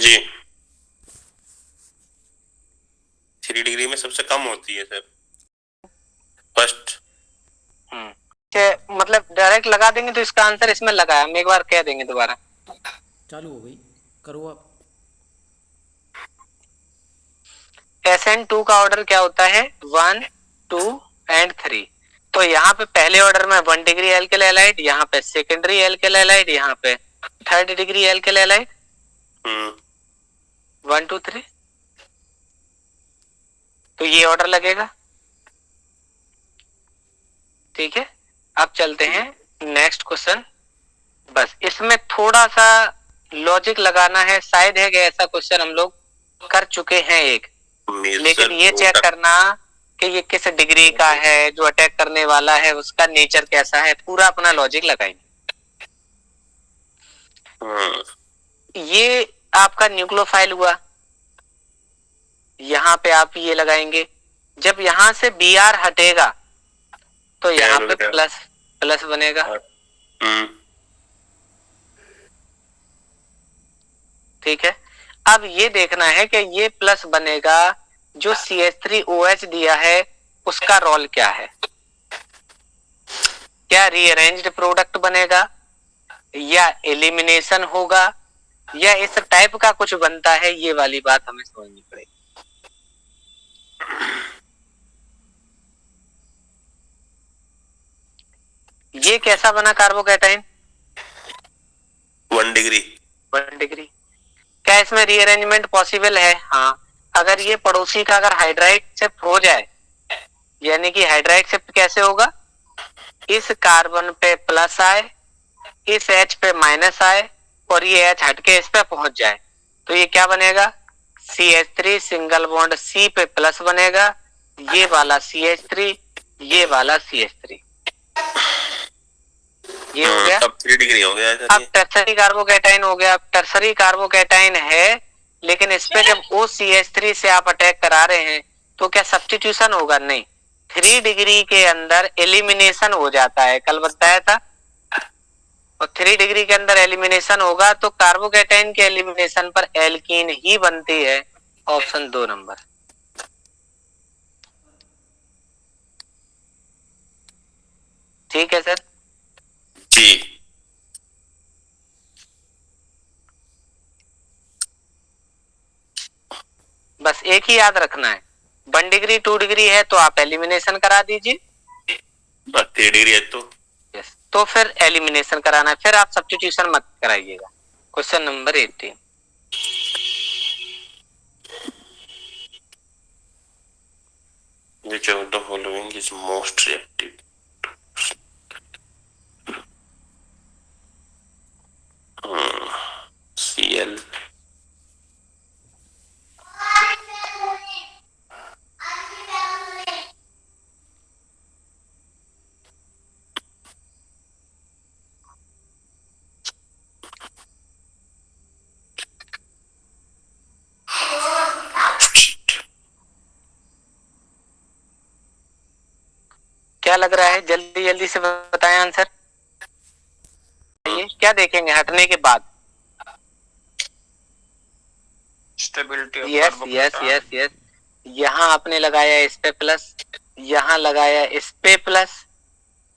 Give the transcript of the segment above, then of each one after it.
जी 3 degree में सबसे कम होती है सर फर्स्ट। मतलब डायरेक्ट लगा देंगे तो इसका आंसर इसमें लगा है, हम एक बार कह देंगे दोबारा। चालू हो गई, करो आप। SN2 का ऑर्डर क्या होता है? 1, 2 एंड 3। तो यहाँ पे पहले ऑर्डर में 1 डिग्री एल्किल हैलाइड, यहाँ पे सेकेंडरी एल्किल हैलाइड, यहाँ पे 3rd डिग्री एल्किल हैलाइड। 1, 2, 3, तो ये ऑर्डर लगेगा। ठीक है, अब चलते हैं नेक्स्ट क्वेश्चन। बस इसमें थोड़ा सा लॉजिक लगाना है, शायद है कि ऐसा क्वेश्चन हम लोग कर चुके हैं एक, लेकिन ये चेक करना कि ये किस डिग्री का है, जो अटैक करने वाला है उसका नेचर कैसा है, पूरा अपना लॉजिक लगाएंगे। ये आपका न्यूक्लियोफाइल हुआ, यहाँ पे आप ये लगाएंगे। जब यहाँ से Br हटेगा तो यहाँ पे प्लस प्लस बनेगा। ठीक है, अब ये देखना है कि ये प्लस बनेगा, जो CH3OH दिया है उसका रोल क्या है? क्या रीअरेंज्ड प्रोडक्ट बनेगा, या एलिमिनेशन होगा, या इस टाइप का कुछ बनता है? ये वाली बात हमें समझनी पड़ेगी। ये कैसा बना कार्बोकैटाइन? 1 डिग्री। 1 डिग्री। क्या इसमें रीअरेंजमेंट पॉसिबल है? हाँ, अगर ये पड़ोसी का अगर हाइड्राइड शिफ्ट हो जाए, यानी कि हाइड्राइड शिफ्ट कैसे होगा? इस कार्बन पे प्लस आए, इस H पे माइनस आए, और ये H हटके इस पे पहुंच जाए, तो ये क्या बनेगा? CH3 सिंगल बॉन्ड C पे प्लस बनेगा, ये वाला CH3, ये वाला CH3। ये हो गया। अब 3 डिग्री हो गया। अब टर्सरी कार्बोकैटाइन हो गया। अब टर्सरी कार्बोकैटाइन है, लेकिन इस पे जब OCH3 से आप अटैक करा रहे हैं तो क्या सब्स्टिट्यूशन होगा? नहीं, 3 डिग्री के अंदर एलिमिनेशन हो जाता है, कल बताया था। और 3 डिग्री के अंदर एलिमिनेशन होगा तो कार्बोकैटाइन के एलिमिनेशन पर एल्कीन ही बनती है। Option 2 number. ठीक है सर जी। बस एक ही याद रखना है, 1 डिग्री 2 डिग्री है तो आप एलिमिनेशन करा दीजिए, 3 डिग्री है तो तो फिर एलिमिनेशन कराना है, फिर आप सब्स्टिट्यूशन मत कराइएगा। Question number 18। Which of the following is most reactive? Cl। क्या लग रहा है? जल्दी जल्दी से बताएं आंसर। ये क्या देखेंगे हटने के बाद? Stability. Yes yes yes yes. यहाँ आपने लगाया इस पे प्लस, यहाँ लगाया इस पे प्लस,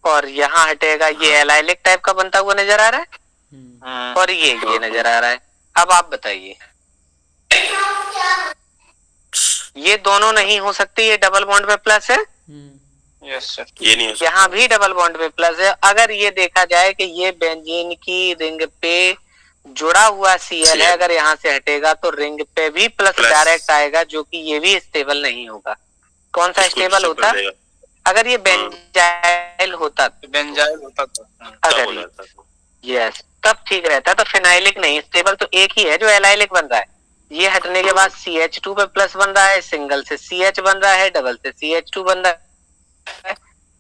और यहाँ हटेगा, ये एलाइलिक टाइप का बनता हुआ नजर आ रहा है, और ये नजर आ रहा है। अब आप बताइए, ये दोनों नहीं हो सकती, ये डबल बॉन्ड पे प्लस है। यस सर, ये नहीं हो सकता। यहाँ भी डबल बॉन्ड पे प्लस है। अगर ये देखा जाए कि ये बेंजीन की रिंग पे जुड़ा हुआ Cl है, अगर यहाँ से हटेगा तो रिंग पे भी प्लस डायरेक्ट आएगा, जो कि ये भी स्टेबल नहीं होगा। कौन सा स्टेबल होता? अगर ये बेंजाइल होता, अगर यस तब ठीक रहता, तो फिनाइलिक नहीं, स्टेबल तो एक ही है जो एलाइलिक बन रहा है। ये हटने के बाद CH2 पे प्लस बन रहा है, सिंगल से CH बन रहा है, डबल से CH2 बन रहा है।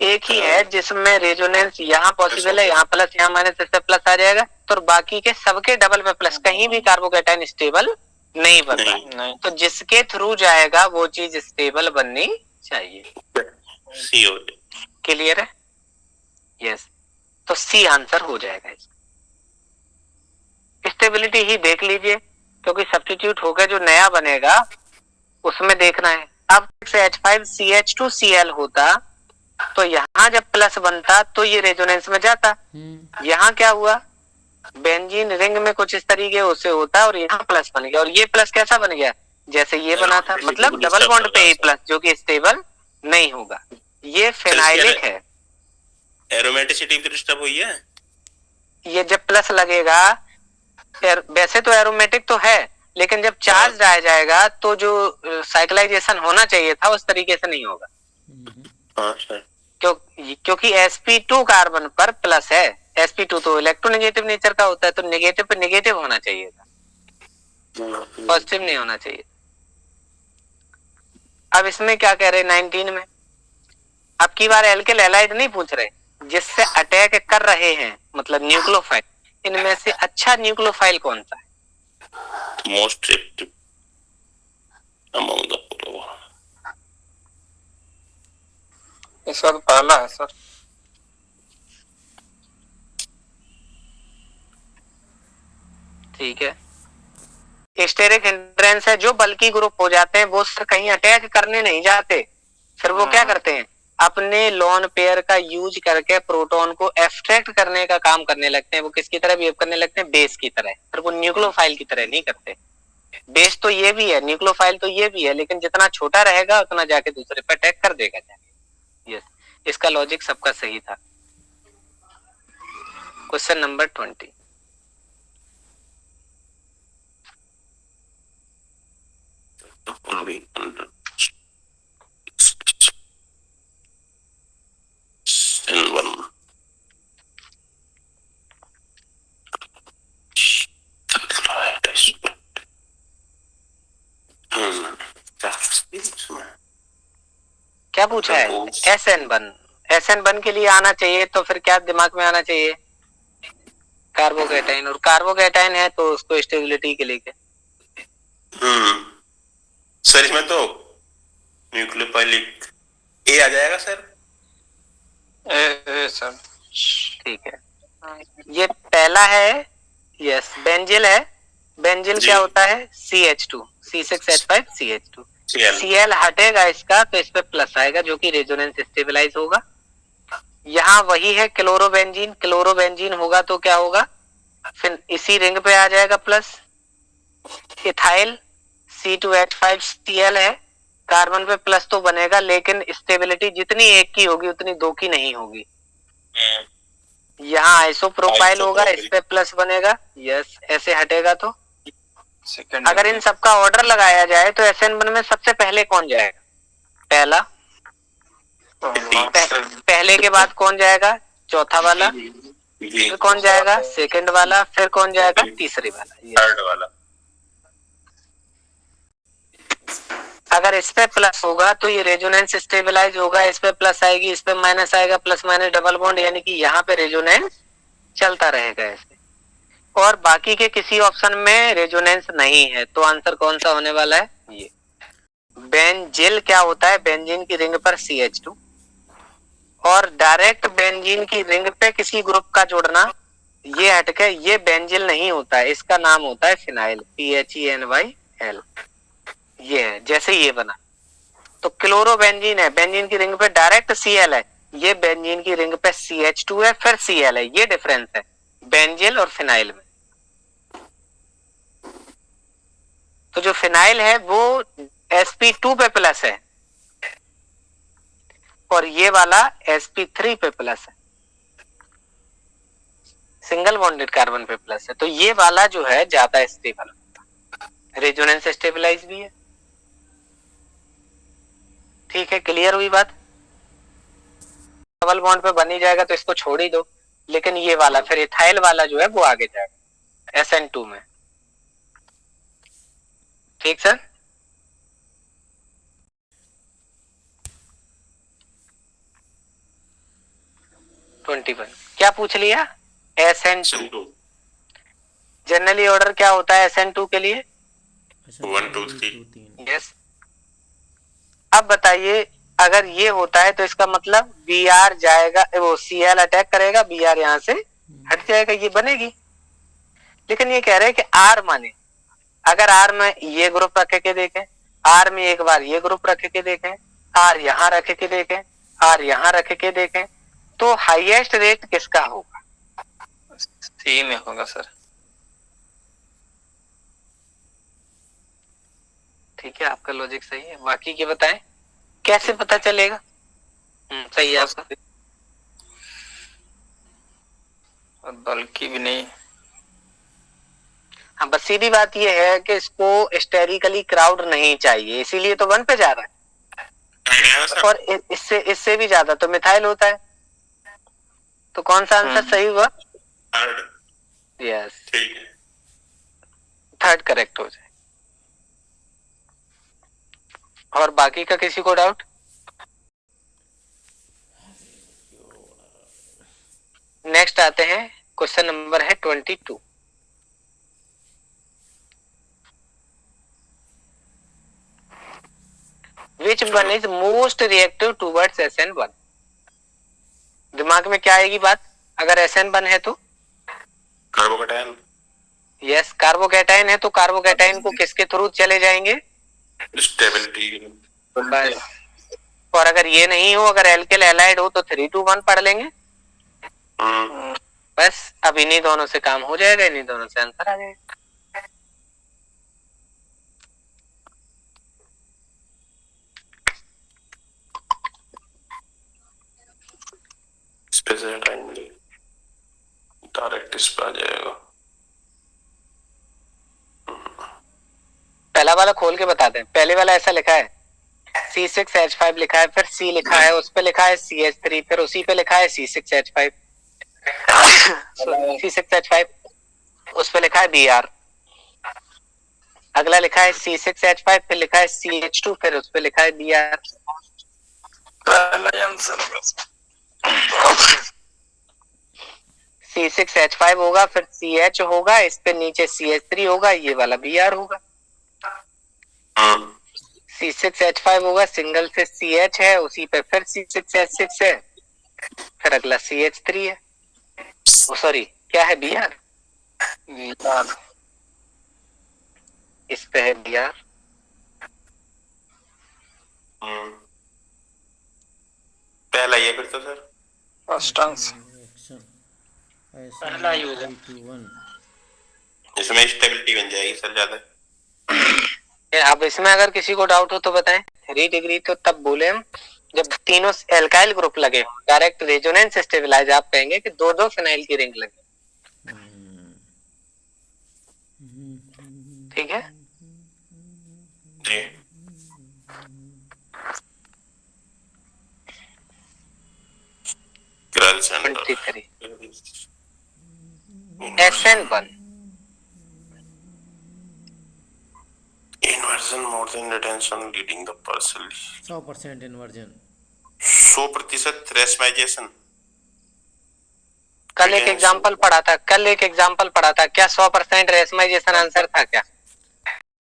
एक ही है जिसमें रेजोनेंस यहाँ पॉसिबल है, यहाँ प्लस यहाँ माइनस, इससे प्लस आ जाएगा, तो बाकी के सबके डबल पे प्लस, कहीं भी कार्बोकैटाइन स्टेबल नहीं बन रहा है। तो जिसके थ्रू जाएगा वो चीज स्टेबल बननी चाहिए। क्लियर है? यस, तो C आंसर हो जाएगा। स्टेबिलिटी ही देख लीजिए, क्योंकि सब्स्टिट्यूट होकर जो नया बनेगा उसमें देखना है। अब H5CH2Cl होता तो यहाँ जब प्लस बनता तो ये रेजोनेंस में जाता। यहाँ क्या हुआ, बेंजीन रिंग में कुछ इस तरीके से होता है और यहाँ प्लस बन गया, और ये प्लस कैसा बन गया, जैसे ये बना था, मतलब डबल बॉन्ड पे ही प्लस, जो कि स्टेबल नहीं होगा। ये फेनाइलिक है। एरोमेटिसिटी भी डिस्टर्ब हुई है। ये जब प्लस लगेगा, वैसे तो एरोमेटिक तो है, लेकिन जब चार्ज आ जाएगा तो जो साइक्लाइजेशन होना चाहिए था उस तरीके से नहीं होगा। हाँ सर। क्योंकि sp2 कार्बन पर प्लस है, sp2 तो इलेक्ट्रोनेगेटिव नेचर का होता है, तो नेगेटिव पे नेगेटिव होना चाहिए था, पॉजिटिव नहीं होना चाहिए। अब इसमें क्या कह रहे हैं 19 में, अब की बार एल्किल हैलाइड नहीं पूछ रहे, जिससे अटैक कर रहे हैं, मतलब न्यूक्लियोफाइल, इनमें से अच्छा न्यूक्लियोफाइल कौन सा है? मोस्ट एक्टिव अमंग द इसका तो पहला है सर। ठीक है। स्टेरिक हिंड्रेंस है, जो बल्की ग्रुप हो जाते हैं वो कहीं अटैक करने नहीं जाते, फिर वो क्या करते हैं, अपने लोन पेयर का यूज करके प्रोटॉन को एक्सट्रैक्ट करने का काम करने लगते हैं। वो किसकी तरह बिहेव करने लगते हैं, बेस की तरह, फिर वो न्यूक्लियोफाइल की तरह नहीं करते। बेस तो ये भी है, न्यूक्लियोफाइल तो ये भी है, लेकिन जितना छोटा रहेगा उतना जाके दूसरे पे अटैक कर देगा जाके। यस, इसका लॉजिक सबका सही था। Question number 20। क्या पूछा है? SN1। SN1 के लिए आना चाहिए तो फिर क्या दिमाग में आना चाहिए, कार्बोकैटायन, और कार्बोकैटायन है तो उसको स्टेबिलिटी के लिए सर इसमें तो न्यूक्लियोफाइलिक ए आ जाएगा सर। ए सर। ठीक है, ये पहला है। यस, बेंजिल है। बेंजिल क्या होता है, CH2, C6H5CH2। Cl हटेगा इसका तो इस पे प्लस आएगा, जो कि रेजोनेंस स्टेबलाइज होगा। यहाँ वही है क्लोरोबेंजीन, क्लोरोबेंजीन होगा तो क्या होगा, फिर इसी रिंग पे आ जाएगा प्लस। इथाइल C2H5Cl है, कार्बन पे प्लस तो बनेगा, लेकिन स्टेबिलिटी जितनी एक की होगी उतनी दो की नहीं होगी। यहाँ आइसोप्रोपाइल होगा, इस पे प्लस बनेगा। यस, ऐसे हटेगा तो अगर इन सबका ऑर्डर लगाया जाए तो SN1 में सबसे पहले कौन जाएगा, पहला, पहले के बाद कौन जाएगा, चौथा वाला, फिर कौन जाएगा, सेकंड वाला, फिर कौन जाएगा, तीसरी वाला, थर्ड वाला। अगर इस पे प्लस होगा तो ये रेजोनेंस स्टेबलाइज होगा, इस पे प्लस आएगी, इस पे माइनस आएगा, प्लस माइनस डबल बॉन्ड, यानी कि यहाँ पे रेजोनेंस चलता रहेगा ऐसे। और बाकी के किसी ऑप्शन में रेजोनेंस नहीं है, तो आंसर कौन सा होने वाला है, ये बेंजिल। क्या होता है, बेंजीन की रिंग पर CH2, और डायरेक्ट बेंजीन की रिंग पे किसी ग्रुप का जोड़ना, ये हटके ये बेंजिल नहीं होता है, इसका नाम होता है फिनाइल, PHENYL। ये है, जैसे ये बना तो क्लोरोबेंजीन है, बेंजीन की रिंग पे डायरेक्ट Cl है, ये बेंजीन की रिंग पे CH2 है फिर Cl है। ये डिफरेंस है बेंजिल और फिनाइल में। तो जो फिनाइल है वो sp2 पे प्लस है और ये वाला sp3 पे प्लस है, सिंगल बॉन्डेड कार्बन पे प्लस है। तो ये वाला जो है ज्यादा स्टेबल, रेजोनेंस स्टेबलाइज भी है। ठीक है, क्लियर हुई बात। डबल बॉन्ड पे बन ही जाएगा तो इसको छोड़ ही दो, लेकिन ये वाला फिर इथाइल वाला जो है वो आगे जाएगा SN2 में। ठीक सर। क्या पूछ लिया, SN2। जनरली ऑर्डर क्या होता है SN2 के लिए, 1 2 3। यस। अब बताइए, अगर ये होता है तो इसका मतलब Br जाएगा, वो Cl अटैक करेगा, Br यहाँ से हट जाएगा, ये बनेगी। लेकिन ये कह रहे हैं कि R माने, अगर आर में ये ग्रुप रख के देखें, आर में एक बार ये ग्रुप रख के देखें, आर यहाँ रख के देखें, आर यहाँ रख के देखें, तो हाईएस्ट रेट किसका होगा? सी में होगा सर। ठीक है, आपका लॉजिक सही है। बाकी के बताएं कैसे पता चलेगा? सही है आपका। और बल्कि भी नहीं। हाँ, बस सीधी बात ये है कि इसको हिस्टेरिकली क्राउड नहीं चाहिए, इसीलिए तो 1 पे जा रहा है। और इससे भी ज्यादा तो मिथाइल होता है। तो कौन सा आंसर सही हुआ? यस, ठीक है, थर्ड करेक्ट हो जाए। और बाकी का किसी को डाउट? नेक्स्ट आते हैं, क्वेश्चन नंबर है 22। Which one is most reactive towards SN1? दिमाग में क्या आएगी बात अगर SN1 है तो? कार्बोकैटायन। यस, कार्बोकैटायन है तो कार्बोकैटायन को किसके थ्रू चले जाएंगे? स्टेबिलिटी। बस। और अगर ये नहीं हो, अगर एल्किल हैलाइड हो तो 3-2-1 पढ़ लेंगे। बस अब इन्हीं दोनों से काम हो जाएगा, इन्हीं दोनों से आंसर आ जाएगा। स्पेशल टाइम डायरेक्ट इस पे आ जाएगा। पहला वाला खोल के बताते हैं। पहले वाला ऐसा लिखा है C6H5 लिखा है, फिर C लिखा है, उस पे लिखा है CH3, फिर उसी पे लिखा है C6H5 C6H5, उस पे लिखा है Br। अगला लिखा है C6H5, फिर लिखा है CH2, फिर उस पे लिखा है Br। C6H5 होगा, फिर CH होगा, इस पे नीचे CH3 होगा, ये वाला Br होगा। C6H5 होगा, सिंगल से CH है, उसी पे फिर C6H6 है, फिर अगला CH3 है। सॉरी, क्या है Br? इस पे है Br। पहला ये फिर तो सर फर्स्ट आंसर पहला यूज है। इसमें स्टेबिलिटी बन जाएगी सर ज्यादा। अब इसमें अगर किसी को डाउट हो तो बताएं। 3 डिग्री तो तब बोले हम जब तीनों एल्काइल ग्रुप लगे हो, डायरेक्ट रेजोनेंस स्टेबलाइज आप कहेंगे कि 2-2 फिनाइल की रिंग लगे। ठीक है जी। ग्रल centre 23 SN1 inversion more than retention leading the partially 100% inversion. 100% रेशमाइजेशन। कल एक एग्जांपल पढ़ा था, क्या 100% रेशमाइजेशन आंसर था क्या?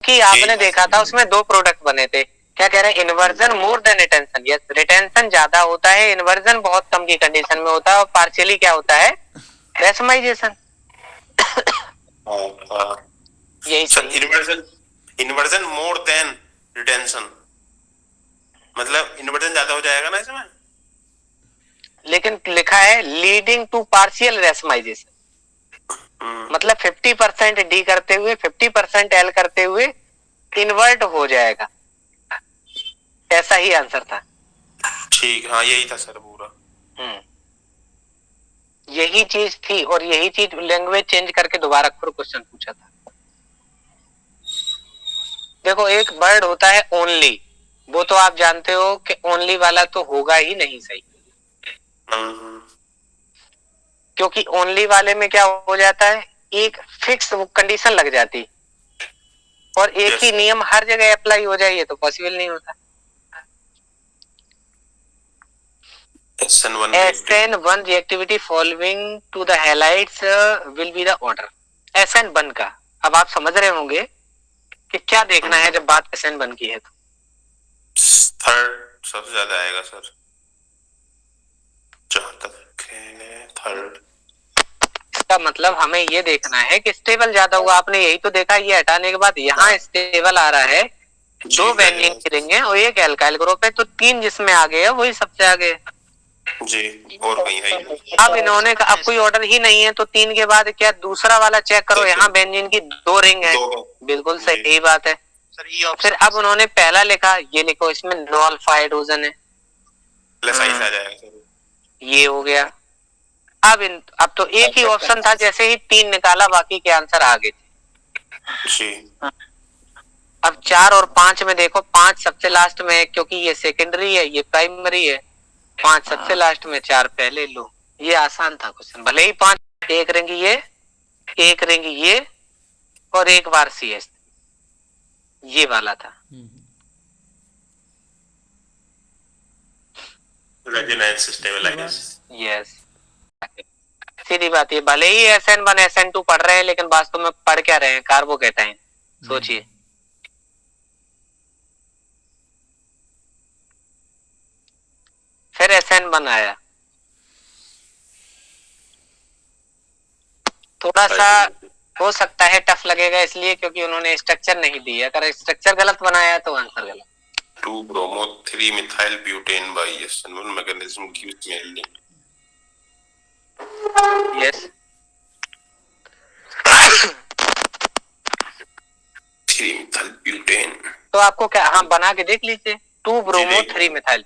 कि आपने देखा था उसमें 2 प्रोडक्ट बने थे। क्या कह रहे हैं? Inversion more than retention. Yes, retention ज्यादा होता है, इन्वर्जन बहुत कम की कंडीशन में होता है, और पार्शियली क्या होता है? रेशमाइजेशन। यही sir inversion more than retention मतलब इन्वर्जन ज्यादा हो जाएगा ना इसमें, लेकिन लिखा है लीडिंग टू पार्शियल रेशमाइजेशन, मतलब 50% डी करते हुए 50% एल करते हुए इन्वर्ट हो जाएगा। ऐसा ही आंसर था। ठीक, हाँ यही था सर पूरा। यही चीज थी, और यही चीज लैंग्वेज चेंज करके दोबारा फिर क्वेश्चन पूछा था। देखो, एक वर्ड होता है ओनली, वो तो आप जानते हो कि ओनली वाला तो होगा ही नहीं सही, क्योंकि ओनली वाले में क्या हो जाता है? एक फिक्स कंडीशन लग जाती, और एक ही नियम हर जगह अप्लाई हो जाए, ये तो पॉसिबल नहीं होता। SN1 reactivity following to the halides will be the order। SN1 का अब आप समझ रहे होंगे कि क्या देखना है जब बात SN1 की है तो। थर्ड सबसे ज्यादा आएगा सर, जहां तक थर्ड। इसका मतलब हमें ये देखना है कि स्टेबल ज्यादा हुआ। आपने यही तो देखा, ये हटाने के बाद यहाँ स्टेबल आ रहा है, जी, 2 बेंजीन की रिंग है और एक एल्काइल ग्रुप है, तो 3 जिसमें आगे है वही सबसे आगे है। जी, और कहीं है ही नहीं। अब इन्होंने अब कोई ऑर्डर ही नहीं है, तो 3 के बाद क्या दूसरा वाला चेक करो, यहाँ बेंजीन की 2 रिंग है। बिल्कुल सही बात है। फिर अब उन्होंने पहला लिखा, ये लिखो इसमें नो अल्फा हाइड्रोजन है, प्लस आई आ जाएगा सर। ये हो गया। अब तो एक ही ऑप्शन था, जैसे ही 3 निकाला बाकी के आंसर आ गए थे। जी, अब 4 और 5 में देखो, 5 सबसे लास्ट में है क्योंकि ये सेकेंडरी है, ये प्राइमरी है। 5 सबसे लास्ट में, 4 पहले लो। ये आसान था क्वेश्चन, भले ही 5, एक रिंग ये, एक रिंग ये और एक बार CS, ये वाला था। Resonance stabilisers. यस, सीधी बात है। भले ही SN1 SN2 पढ़ रहे हैं, लेकिन वास्तव में पढ़ क्या रहे हैं? कार्बोकैटायन। सोचिए, फिर SN1 आया, थोड़ा सा हो सकता है टफ लगेगा, इसलिए क्योंकि उन्होंने स्ट्रक्चर नहीं दी है। अगर स्ट्रक्चर गलत बनाया तो आंसर गलत। 2 bromo 3 methyl butane by SN1 mechanism gives mainly। Yes, 3 methyl butane। तो आपको क्या, हाँ बना के देख लीजिए, 2 bromo 3 methyl.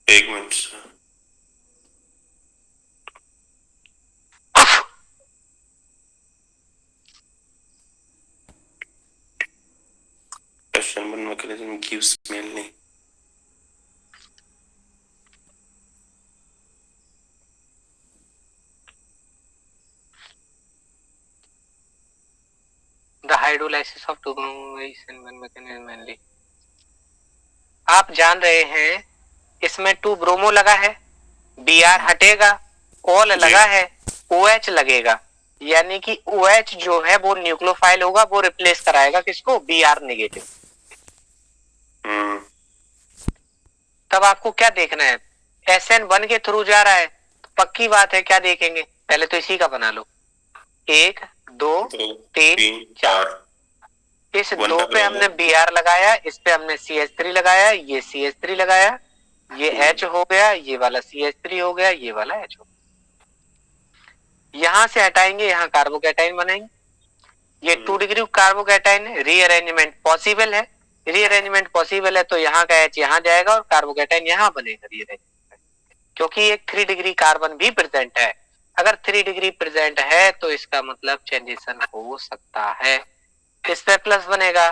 1 minute sir. SN1 mechanism gives mainly। The hydrolysis of 2 bromo SN1 mechanism mainly. आप जान रहे हैं इसमें 2 ब्रोमो लगा है, Br हटेगा, ऑल लगा है, OH लगेगा, यानी कि OH जो है वो न्यूक्लियोफाइल होगा, वो रिप्लेस कराएगा किसको? Br negative. तब आपको क्या देखना है? SN1 के थ्रू जा रहा है, तो पक्की बात है क्या देखेंगे? पहले तो इसी का बना लो, 1 2 3 4। इस 2 पे हमने Br लगाया, इस पे हमने CH3 लगाया, ये CH3 लगाया, ये H हो गया, ये वाला CH3 हो गया, ये वाला H हो गया। यहां से हटाएंगे, यहाँ कार्बोकैटाइन बनेंगे। ये 2 डिग्री कार्बोकैटाइन है, रीअरेंजमेंट पॉसिबल है। रीअरेंजमेंट पॉसिबल है तो यहाँ का H यहाँ जाएगा और कार्बोकैटाइन यहाँ बनेगा रीअरेंजमेंट, क्योंकि एक 3 डिग्री कार्बन भी प्रेजेंट है। अगर 3 डिग्री प्रेजेंट है तो इसका मतलब ट्रांजिशन हो सकता है। इस पे प्लस बनेगा,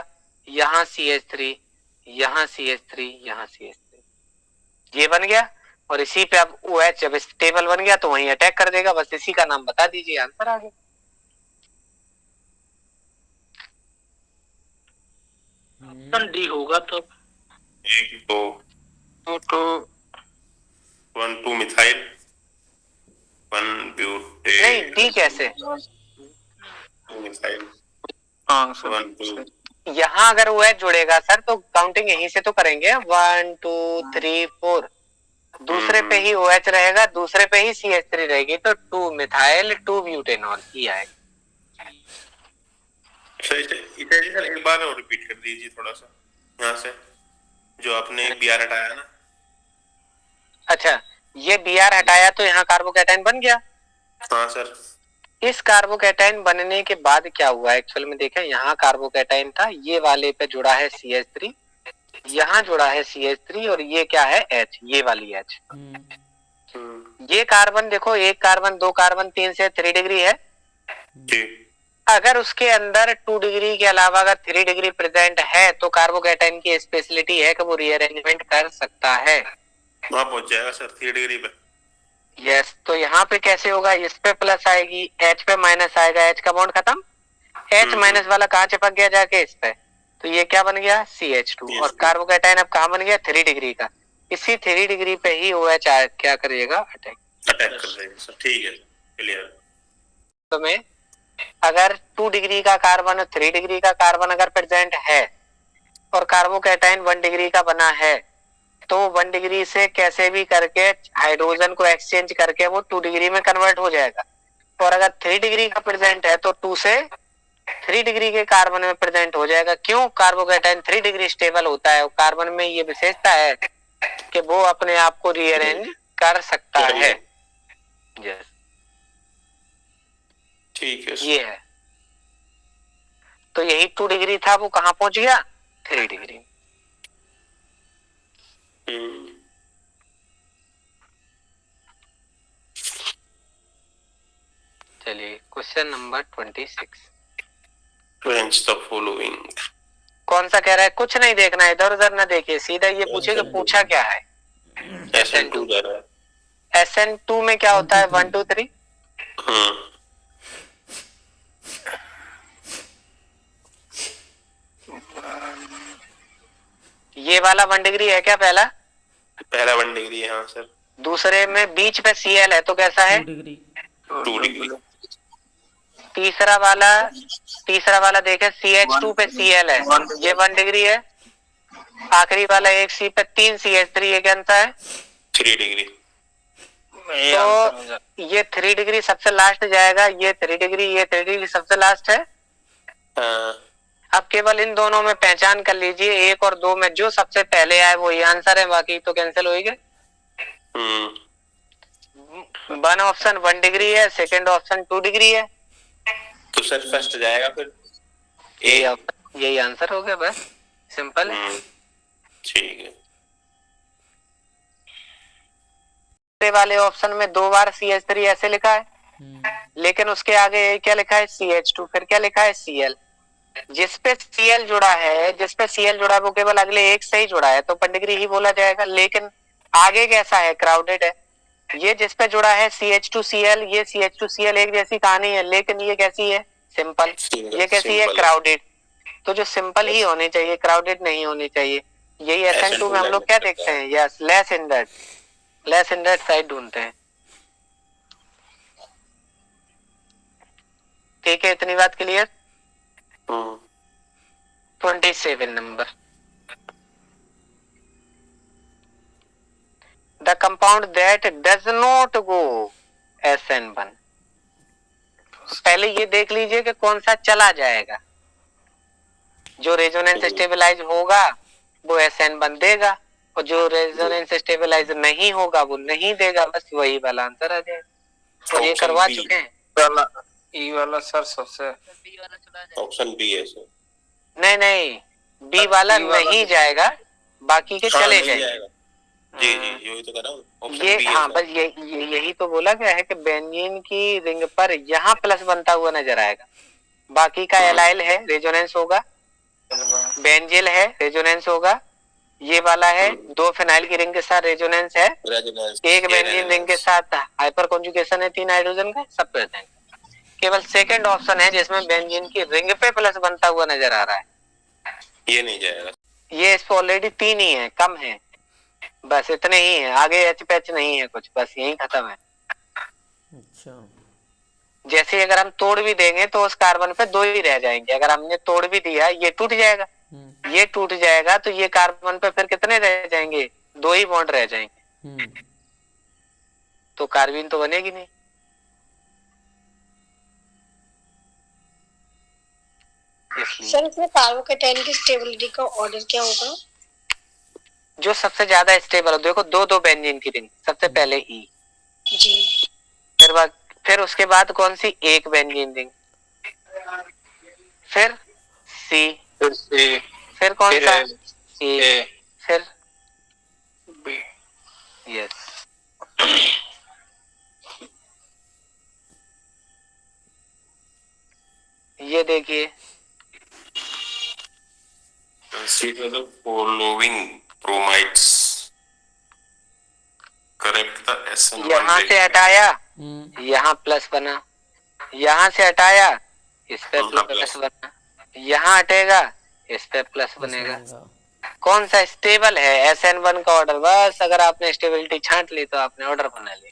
यहाँ CH3, यहाँ CH3, यहाँ CH3, ये बन गया। और इसी पे अब OH जब स्टेबल बन गया तो वहीं अटैक कर देगा। बस इसी का नाम बता दीजिए, आंसर आ गया। ऑप्शन डी होगा तो। 1 2 मिथाइल 1 ब्यूटेन। नहीं, डी कैसे? 2 मिथाइल हाँ 1 2। यहाँ अगर OH जुड़ेगा सर तो काउंटिंग यहीं से तो करेंगे, 1 2 3 4। दूसरे पे ही OH रहेगा, दूसरे पे ही CH3 रहेगी, तो 2 मिथाइल 2 ब्यूटेनॉल ही आएगा। सर एक बार और रिपीट कर दीजिए थोड़ा सा, यहाँ से जो आपने Br हटाया ना। अच्छा, ये Br हटाया तो यहाँ कार्बोकैटाइन बन गया। हाँ सर। इस कार्बोकैटाइन बनने के बाद क्या हुआ एक्चुअल में देखें, यहाँ कार्बोकैटाइन था, ये वाले पे जुड़ा है CH3, यहाँ जुड़ा है CH3 और ये क्या है H, ये वाली H। ये कार्बन देखो, 1 कार्बन 2 कार्बन 3 से 3 डिग्री है जी। अगर उसके अंदर 2 डिग्री के अलावा अगर 3 डिग्री प्रेजेंट है तो कार्बोकैटाइन की स्पेशलिटी है कि वो रीअरेंजमेंट कर सकता है। वहां पहुंच जाएगा सर 3 डिग्री पे। यस, तो यहाँ पे कैसे होगा? इस पे प्लस आएगी, H पे माइनस आएगा, H का बॉन्ड खत्म, H माइनस वाला कहाँ चिपक गया जाके? इस पे, तो ये क्या बन गया? CH2। और कार्बोकैटाइन अब कहाँ बन गया? 3 डिग्री का। इसी 3 डिग्री पे ही OH क्या करिएगा? अटैक कर देगा सर। ठीक है, क्लियर। तो में अगर 2 डिग्री का कार्बन और 3 डिग्री का कार्बन अगर प्रेजेंट है और कार्बोकैटाइन 1 डिग्री का बना है, तो 1 डिग्री से कैसे भी करके हाइड्रोजन को एक्सचेंज करके वो 2 डिग्री में कन्वर्ट हो जाएगा। और अगर 3 डिग्री का प्रेजेंट है तो 2 से 3 डिग्री के कार्बन में प्रेजेंट हो जाएगा। क्यों? कार्बोकेटाइन 3 डिग्री स्टेबल होता है, कार्बन में ये विशेषता है कि वो अपने आप को रीअरेंज कर सकता है। यस, ठीक है ये है। तो यही 2 डिग्री था, वो कहाँ पहुंच गया? 3 डिग्री। चलिए question number 26। Arrange the following. कौन सा कह रहा है? कुछ नहीं देखना है, इधर उधर ना देखिए, सीधा ये पूछे कि पूछा क्या है। SN2 दे रहा है। SN2 में क्या होता है? 1 2 3। ये वाला 1 डिग्री है क्या? पहला 1 डिग्री है, हाँ सर। दूसरे में बीच पे Cl है तो कैसा है? 2 डिग्री। 2 डिग्री। तीसरा वाला देखे CH2 पे Cl है, ये 1 डिग्री है। आखिरी वाला एक C पे 3 CH3, ये क्या है? 3 डिग्री। तो ये 3 डिग्री सबसे लास्ट जाएगा, ये 3 डिग्री, ये 3 डिग्री सबसे लास्ट है। अब केवल इन दोनों में पहचान कर लीजिए, 1 और 2 में जो सबसे पहले आए वो ये आंसर है, बाकी तो कैंसिल होएंगे। 1 ऑप्शन 1 डिग्री है, सेकंड ऑप्शन 2 डिग्री है, तो सर फर्स्ट जाएगा फिर यही आंसर हो गया, बस सिंपल है। ठीक है। वाले ऑप्शन में 2 बार CH3 ऐसे लिखा है, लेकिन उसके आगे क्या लिखा है? CH2, फिर क्या लिखा है? Cl। जिसपे Cl जुड़ा है वो केवल अगले एक से ही जुड़ा है तो 1 डिग्री ही बोला जाएगा। लेकिन आगे कैसा है? क्राउडेड है। ये जिसपे जुड़ा है CH2Cl, ये CH2Cl एक जैसी कहानी है, लेकिन ये कैसी है? सिंपल। ये कैसी है? क्राउडेड। तो जो सिंपल ही होने चाहिए, क्राउडेड नहीं होने चाहिए। यही SN2 में हम लोग क्या देखते हैं? Yes, less in that side ढूंढते हैं। ठीक है, इतनी बात clear. 27 number. The compound that does not go SN1। पहले ये देख लीजिए कि कौन सा चला जाएगा। जो रेजोनेंस स्टेबलाइज होगा वो SN1 देगा, और जो रेजोनेंस स्टेबलाइज नहीं होगा वो नहीं देगा। बस वही वाला आंसर आ जाएगा। तो ये करवा चुके हैं। ई वाला सर सबसे ऑप्शन बी है सर। नहीं, बी वाला नहीं जाएगा, बाकी के चले जाएंगे। जी यही तो कर रहा हूँ। ऑप्शन ये बी हाँ, बस यही तो बोला गया है कि बेंजीन की रिंग पर यहाँ प्लस बनता हुआ नजर आएगा। बाकी का एलाइल है, रेजोनेंस होगा। बेंजिल है, रेजोनेंस होगा। ये वाला है 2 फिनाइल की रिंग के साथ रेजोनेंस है, एक बेंजीन रिंग के साथ हाइपर कॉन्जुगेशन है 3 हाइड्रोजन का, सब प्रेजेंट। केवल सेकंड ऑप्शन है जिसमें बेंजीन की रिंग पे प्लस बनता हुआ नजर आ रहा है, ये नहीं जाएगा। ये इस पर ऑलरेडी 3 ही है, कम है, बस इतने ही है। आगे एच पैच नहीं है कुछ, बस यही खत्म है। अच्छा, जैसे अगर हम तोड़ भी देंगे तो उस कार्बन पे 2 ही रह जाएंगे। अगर हमने तोड़ भी दिया, ये टूट जाएगा, ये टूट जाएगा, तो ये कार्बन पे फिर कितने रह जाएंगे? 2 ही बॉन्ड रह जाएंगे, तो कार्बीन तो बनेगी नहीं। सर इसमें कार्बोकेटाइन की स्टेबिलिटी का ऑर्डर क्या होगा? जो सबसे ज्यादा स्टेबल हो, देखो 2 बेंजीन की रिंग, सबसे पहले E, जी, फिर उसके बाद कौन सी? एक बेंजीन रिंग, फिर C, फिर कौन सा? A, फिर बी। यस। ये देखिए, Consider the following bromides. Correct the SN1 यहाँ से हटाया, यहाँ प्लस बना, यहाँ से हटाया, इस पे प्लस बना, यहाँ हटेगा, इस पे प्लस बनेगा। कौन सा स्टेबल है? SN1 का ऑर्डर। बस अगर आपने स्टेबिलिटी छांट ली तो आपने ऑर्डर बना लिया।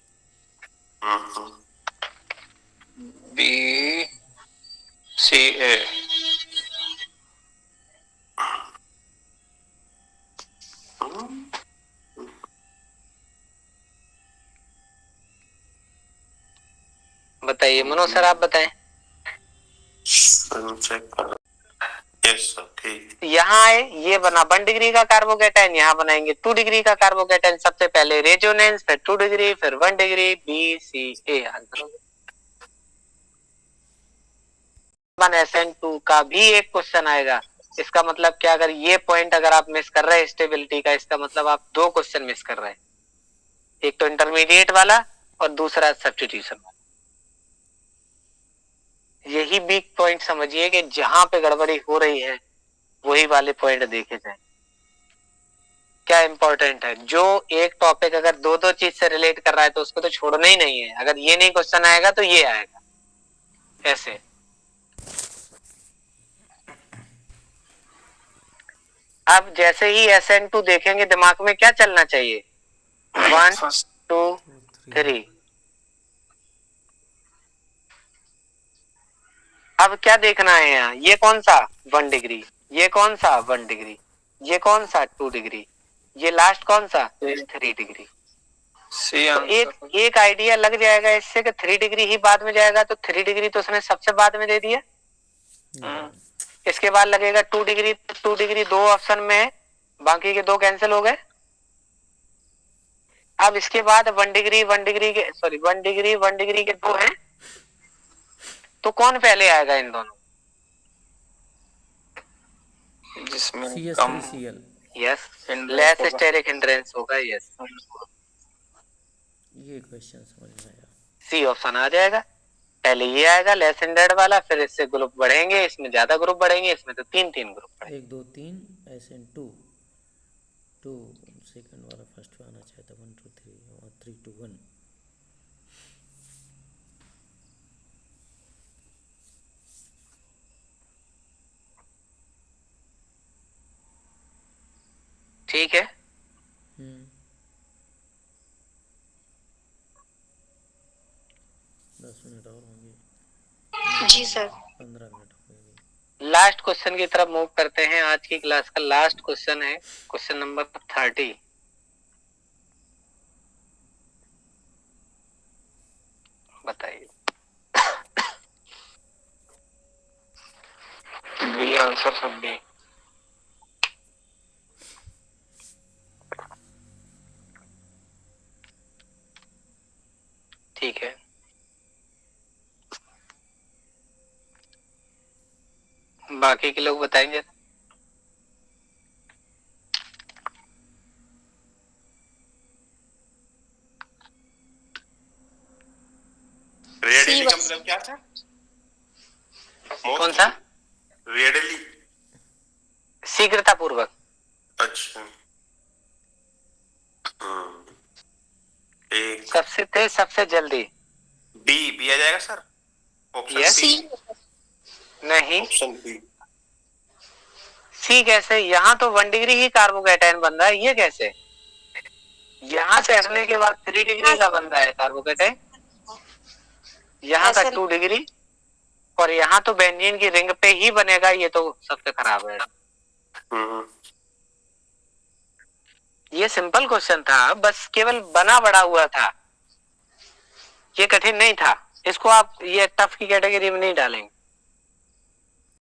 बी सी ए। बताइए मनोज सर, आप बताएं। चेक कर। यस सर, ठीक। यहाँ आए, ये बना 1 डिग्री का कार्बोकेटाइन, यहाँ बनाएंगे 2 डिग्री का कार्बोकेटाइन। सबसे पहले रेजोनेंस, फिर 2 डिग्री, फिर 1 degree, B C A answer हो गया। SN2 का भी एक क्वेश्चन आएगा। इसका मतलब क्या, अगर ये पॉइंट अगर आप मिस कर रहे हैं स्टेबिलिटी का, इसका मतलब आप 2 क्वेश्चन मिस कर रहे हैं। एक तो इंटरमीडिएट वाला और दूसरा सब्स्टिट्यूशन वाला। यही वीक पॉइंट समझिए कि जहां पे गड़बड़ी हो रही है वही वाले पॉइंट देखे जाए। क्या इंपॉर्टेंट है, जो एक टॉपिक अगर 2-2 चीज से रिलेट कर रहा है तो उसको तो छोड़ना ही नहीं है। अगर ये नहीं क्वेश्चन आएगा तो ये आएगा, ऐसे। अब जैसे ही SN2 देखेंगे, दिमाग में क्या चलना चाहिए? 1 2 3। अब क्या देखना है यहाँ, ये कौन सा 1 डिग्री, ये कौन सा 1 डिग्री, ये कौन सा 2 डिग्री, ये लास्ट कौन सा 3 डिग्री। तो एक आइडिया लग जाएगा इससे कि 3 डिग्री ही बाद में जाएगा, तो 3 डिग्री तो उसने सबसे बाद में दे दिया। इसके बाद लगेगा 2 डिग्री, 2 डिग्री 2 ऑप्शन में है, बाकी के 2 कैंसिल हो गए। अब इसके बाद 1 डिग्री 1 डिग्री के 1 डिग्री 1 डिग्री के 2 हैं, तो कौन पहले आएगा इन दोनों? जिसमें कम CH3Cl। Yes, less steric hindrance होगा। यस, ये क्वेश्चन समझ में आया। सी ऑप्शन आ जाएगा। पहले ये आएगा लेस हिंड्रेड वाला, फिर इससे ग्रुप बढ़ेंगे, इसमें ज्यादा ग्रुप बढ़ेंगे, इसमें तो 3-3 ग्रुप बढ़ेंगे। 1 2 3 SN2 2 सेकंड वाला फर्स्ट में आना चाहिए था। 1 2 3 और 3 2 1। ठीक है, 10 मिनट और होंगे। जी सर। 15 मिनट हो गए। लास्ट क्वेश्चन की तरफ मूव करते हैं। आज की क्लास का लास्ट क्वेश्चन है क्वेश्चन नंबर 30। बताइए। बी आंसर सब बी। ठीक है, बाकी के लोग बताएंगे। रेडियली का मतलब क्या था? कौन सा? रेडियली, शीघ्रता पूर्वक। अच्छा। एक सबसे तेज, सबसे जल्दी। बी आ जाएगा सर, ऑप्शन Yes. बी। नहीं, ऑप्शन बी। सी कैसे? यहाँ तो 1 डिग्री ही कार्बोकेटाइन बन रहा है, ये कैसे? यहाँ से हटने के बाद 3 डिग्री का बन रहा है कार्बोकेटाइन, यहाँ का 2 डिग्री, और यहाँ तो बेंजीन की रिंग पे ही बनेगा। ये तो सबसे खराब है। ये सिंपल क्वेश्चन था, बस केवल बना बड़ा हुआ था, ये कठिन नहीं था। इसको आप ये टफ की कैटेगरी में नहीं डालेंगे।